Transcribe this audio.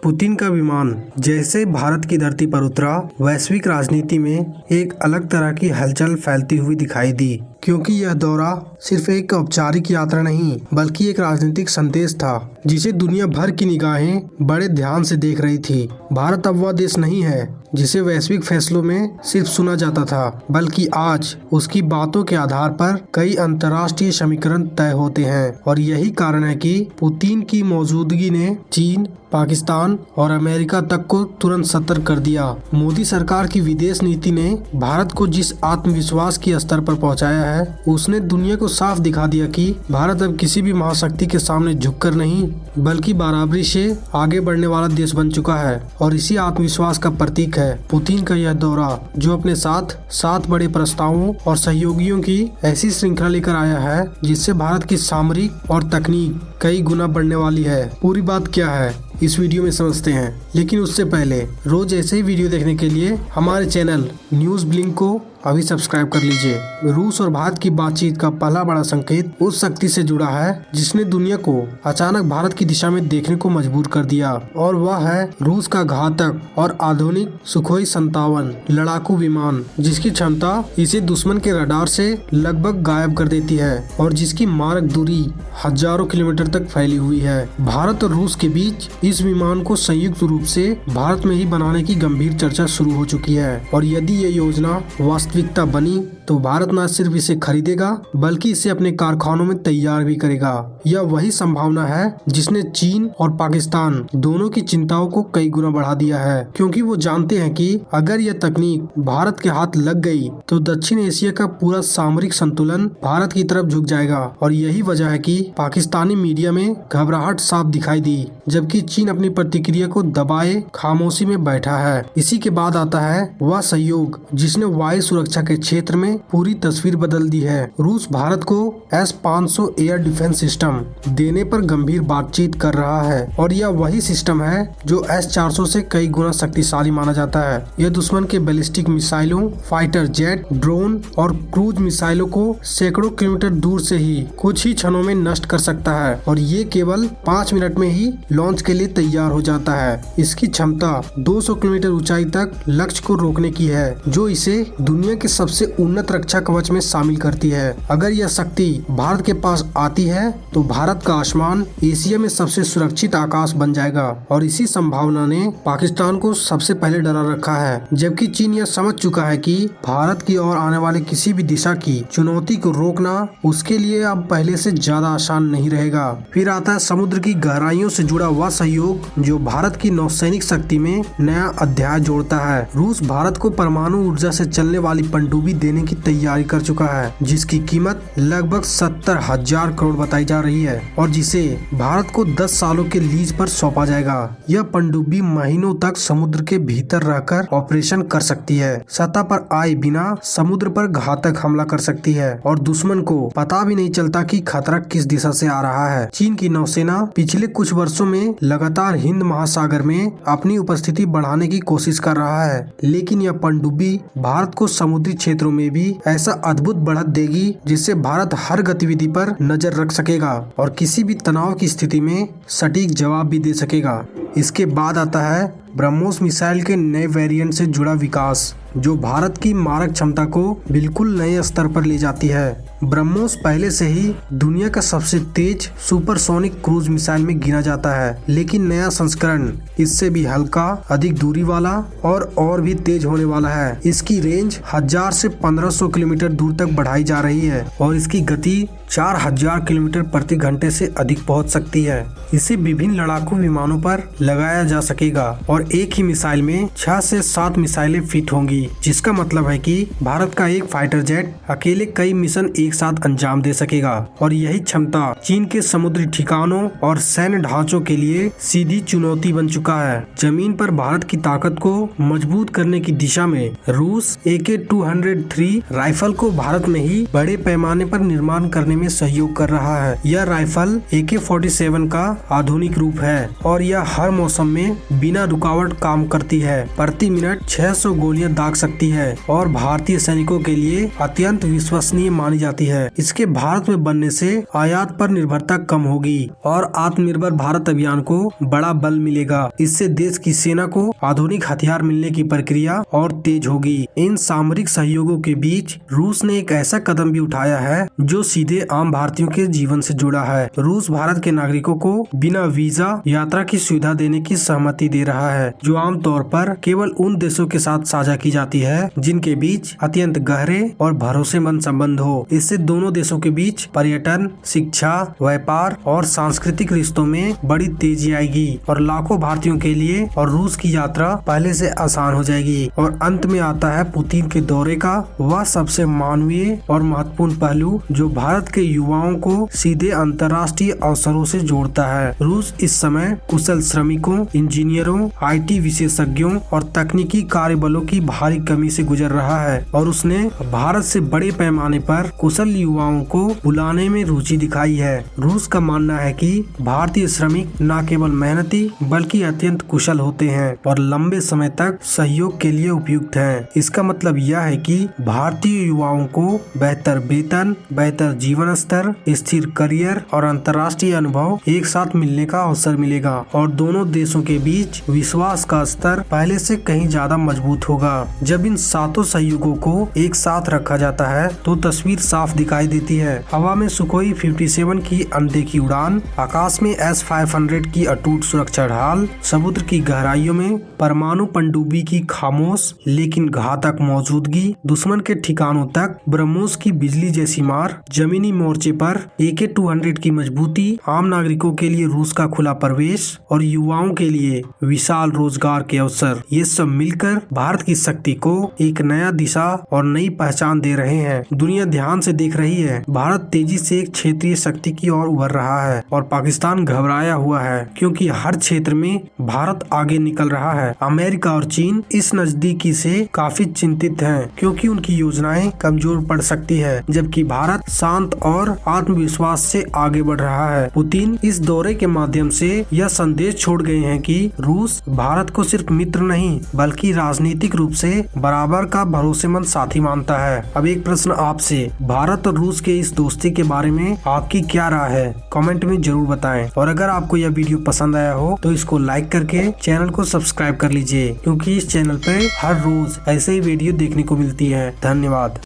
Putin का विमान जैसे भारत की धरती पर उतरा, वैश्विक राजनीति में एक अलग तरह की हलचल फैलती हुई दिखाई दी, क्योंकि यह दौरा सिर्फ एक औपचारिक यात्रा नहीं बल्कि एक राजनीतिक संदेश था जिसे दुनिया भर की निगाहें बड़े ध्यान से देख रही थी। भारत अब वह देश नहीं है जिसे वैश्विक फैसलों में सिर्फ सुना जाता था, बल्कि आज उसकी बातों के आधार पर कई अंतर्राष्ट्रीय समीकरण तय होते हैं। और यही कारण है कि पुतिन की मौजूदगी ने चीन, पाकिस्तान और अमेरिका तक को तुरंत सतर्क कर दिया। मोदी सरकार की विदेश नीति ने भारत को जिस आत्मविश्वास की स्तर पर पहुंचाया है, उसने दुनिया को साफ दिखा दिया कि भारत अब किसी भी महाशक्ति के सामने झुककर नहीं बल्कि बराबरी से आगे बढ़ने वाला देश बन चुका है। और इसी आत्मविश्वास का प्रतीक है पुतिन का यह दौरा, जो अपने साथ 7 बड़े प्रस्तावों और सहयोगियों की ऐसी श्रृंखला लेकर आया है जिससे भारत की सामरिक और तकनीक कई गुना बढ़ने वाली है। पूरी बात क्या है इस वीडियो में समझते हैं, लेकिन उससे पहले रोज ऐसे ही वीडियो देखने के लिए हमारे चैनल न्यूज ब्लिंक को अभी सब्सक्राइब कर लीजिए। रूस और भारत की बातचीत का पहला बड़ा संकेत उस शक्ति से जुड़ा है जिसने दुनिया को अचानक भारत की दिशा में देखने को मजबूर कर दिया, और वह है रूस का घातक और आधुनिक सुखोई 57 लड़ाकू विमान, जिसकी क्षमता इसे दुश्मन के रडार से लगभग गायब कर देती है और जिसकी मारक दूरी हजारों किलोमीटर तक फैली हुई है। भारत और रूस के बीच इस विमान को संयुक्त रूप से भारत में ही बनाने की गंभीर चर्चा शुरू हो चुकी है, और यदि ये योजना वास्तविकता बनी तो भारत न सिर्फ इसे खरीदेगा बल्कि इसे अपने कारखानों में तैयार भी करेगा। यह वही संभावना है जिसने चीन और पाकिस्तान दोनों की चिंताओं को कई गुना बढ़ा दिया है, क्योंकि वो जानते हैं कि अगर यह तकनीक भारत के हाथ लग गई तो दक्षिण एशिया का पूरा सामरिक संतुलन भारत की तरफ झुक जाएगा। और यही वजह है कि पाकिस्तानी मीडिया में घबराहट साफ दिखाई दी, जबकि चीन अपनी प्रतिक्रिया को दबाए खामोशी में बैठा है। इसी के बाद आता है वह सहयोग जिसने वायु सुरक्षा के क्षेत्र में पूरी तस्वीर बदल दी है। रूस भारत को S-500 एयर डिफेंस सिस्टम देने पर गंभीर बातचीत कर रहा है, और यह वही सिस्टम है जो S-400 से कई गुना शक्तिशाली माना जाता है। यह दुश्मन के बैलिस्टिक मिसाइलों, फाइटर जेट, ड्रोन और क्रूज मिसाइलों को सैकड़ों किलोमीटर दूर से ही कुछ ही क्षणों में नष्ट कर सकता है, और ये केवल 5 मिनट में ही लॉन्च के लिए तैयार हो जाता है। इसकी क्षमता 200 किलोमीटर ऊंचाई तक लक्ष्य को रोकने की है, जो इसे दुनिया के सबसे उन्नत रक्षा कवच में शामिल करती है। अगर यह शक्ति भारत के पास आती है तो भारत का आसमान एशिया में सबसे सुरक्षित आकाश बन जाएगा, और इसी संभावना ने पाकिस्तान को सबसे पहले डरा रखा है, जबकि चीन यह समझ चुका है कि भारत की ओर आने वाले किसी भी दिशा की चुनौती को रोकना उसके लिए अब पहले से ज्यादा आसान नहीं रहेगा। फिर आता है समुद्र की गहराइयों से जुड़ा वह सहयोग जो भारत की नौसैनिक शक्ति में नया अध्याय जोड़ता है। रूस भारत को परमाणु ऊर्जा से चलने वाली पनडुब्बी देने की तैयारी कर चुका है, जिसकी कीमत लगभग 70,000 करोड़ बताई जा रही है, और जिसे भारत को 10 सालों के लीज पर सौंपा जाएगा। यह पनडुब्बी महीनों तक समुद्र के भीतर रहकर ऑपरेशन कर सकती है, सतह पर आए बिना समुद्र पर घातक हमला कर सकती है, और दुश्मन को पता भी नहीं चलता कि खतरा किस दिशा से आ रहा है। चीन की नौसेना पिछले कुछ वर्षों में लगातार हिंद महासागर में अपनी उपस्थिति बढ़ाने की कोशिश कर रहा है, लेकिन यह पनडुब्बी भारत को समुद्री क्षेत्रों में भी ऐसा अद्भुत बढ़त देगी जिससे भारत हर गतिविधि पर नजर रख सकेगा और किसी भी तनाव की स्थिति में सटीक जवाब भी दे सकेगा। इसके बाद आता है ब्रह्मोस मिसाइल के नए वेरिएंट से जुड़ा विकास, जो भारत की मारक क्षमता को बिल्कुल नए स्तर पर ले जाती है। ब्रह्मोस पहले से ही दुनिया का सबसे तेज सुपरसोनिक क्रूज मिसाइल में गिना जाता है, लेकिन नया संस्करण इससे भी हल्का, अधिक दूरी वाला और भी तेज होने वाला है। इसकी रेंज 1000 से 1500 किलोमीटर दूर तक बढ़ाई जा रही है, और इसकी गति 4000 किलोमीटर प्रति घंटे से अधिक पहुंच सकती है। इसे विभिन्न लड़ाकू विमानों पर लगाया जा सकेगा, और एक ही मिसाइल में 6 से 7 मिसाइलें फिट होंगी, जिसका मतलब है कि भारत का एक फाइटर जेट अकेले कई मिशन एक साथ अंजाम दे सकेगा। और यही क्षमता चीन के समुद्री ठिकानों और सैन्य ढांचों के लिए सीधी चुनौती बन चुका है। जमीन पर भारत की ताकत को मजबूत करने की दिशा में रूस AK-203 राइफल को भारत में ही बड़े पैमाने पर निर्माण करने में सहयोग कर रहा है। यह राइफल AK-47 का आधुनिक रूप है, और यह हर मौसम में बिना रुकावट काम करती है। प्रति मिनट 600 गोलियां दाग दाग सकती है और भारतीय सैनिकों के लिए अत्यंत विश्वसनीय मानी जाती है। इसके भारत में बनने से आयात पर निर्भरता कम होगी और आत्मनिर्भर भारत अभियान को बड़ा बल मिलेगा। इससे देश की सेना को आधुनिक हथियार मिलने की प्रक्रिया और तेज होगी। इन सामरिक सहयोगों के बीच रूस ने एक ऐसा कदम भी उठाया है जो सीधे आम भारतीयों के जीवन से जुड़ा है। रूस भारत के नागरिकों को बिना वीजा यात्रा की सुविधा देने की सहमति दे रहा है, जो आमतौर पर केवल उन देशों के साथ साझा की जाती है जिनके बीच अत्यंत गहरे और भरोसेमंद संबंध हो। इससे दोनों देशों के बीच पर्यटन, शिक्षा, व्यापार और सांस्कृतिक रिश्तों में बड़ी तेजी आएगी और लाखों भारतीयों के लिए और रूस की यात्रा पहले से आसान हो जाएगी। और अंत में आता है पुतिन के दौरे का वह सबसे मानवीय और महत्वपूर्ण पहलू जो भारत के युवाओं को सीधे अंतर्राष्ट्रीय अवसरों से जोड़ता है। रूस इस समय कुशल श्रमिकों, इंजीनियरों, IT विशेषज्ञों और तकनीकी कार्यबलों की भारी कमी से गुजर रहा है और उसने भारत से बड़े पैमाने पर कुशल युवाओं को बुलाने में रुचि दिखाई है। रूस का मानना है कि भारतीय श्रमिक न केवल मेहनती बल्कि अत्यंत कुशल होते हैं और लंबे समय तक सहयोग के लिए उपयुक्त हैं। इसका मतलब यह है कि भारतीय युवाओं को बेहतर वेतन, बेहतर जीवन स्तर, स्थिर करियर और अंतर्राष्ट्रीय अनुभव एक साथ मिलने का अवसर मिलेगा और दोनों देशों के बीच विश्वास का स्तर पहले से कहीं ज्यादा मजबूत होगा। जब इन सातों सहयोगों को एक साथ रखा जाता है तो तस्वीर साफ दिखाई देती है। हवा में सुखोई 57 की अनदेखी उड़ान, आकाश में S-500 की अटूट सुरक्षा ढाल, समुद्र की गहराइयों में परमाणु पनडुब्बी की खामोश लेकिन घातक मौजूदगी, दुश्मन के ठिकानों तक ब्रह्मोस की बिजली जैसी मार, जमीनी मोर्चे पर AK-200 की मजबूती, आम नागरिकों के लिए रूस का खुला प्रवेश और युवाओं के लिए विशाल रोजगार के अवसर, ये सब मिलकर भारत की शक्ति को एक नया दिशा और नई पहचान दे रहे हैं। दुनिया ध्यान से देख रही है। भारत तेजी से एक क्षेत्रीय शक्ति की ओर उभर रहा है और पाकिस्तान घबराया हुआ है क्योंकि हर क्षेत्र में भारत आगे निकल रहा है। अमेरिका और चीन इस नजदीकी से काफी चिंतित हैं क्योंकि उनकी योजनाएं कमजोर पड़ सकती है, जबकि भारत शांत और आत्मविश्वास से आगे बढ़ रहा है। पुतिन इस दौरे के माध्यम से यह संदेश छोड़ गए हैं कि रूस भारत को सिर्फ मित्र नहीं बल्कि राजनीतिक रूप से बराबर का भरोसेमंद साथी मानता है। अब एक प्रश्न आपसे, भारत और रूस के इस दोस्ती के बारे में आपकी क्या राय है? कमेंट में जरूर बताएं और अगर आपको यह वीडियो पसंद आया हो तो इसको लाइक करके चैनल को सब्सक्राइब कर लीजिए क्योंकि इस चैनल पे हर रोज ऐसे ही वीडियो देखने को मिलती है। धन्यवाद।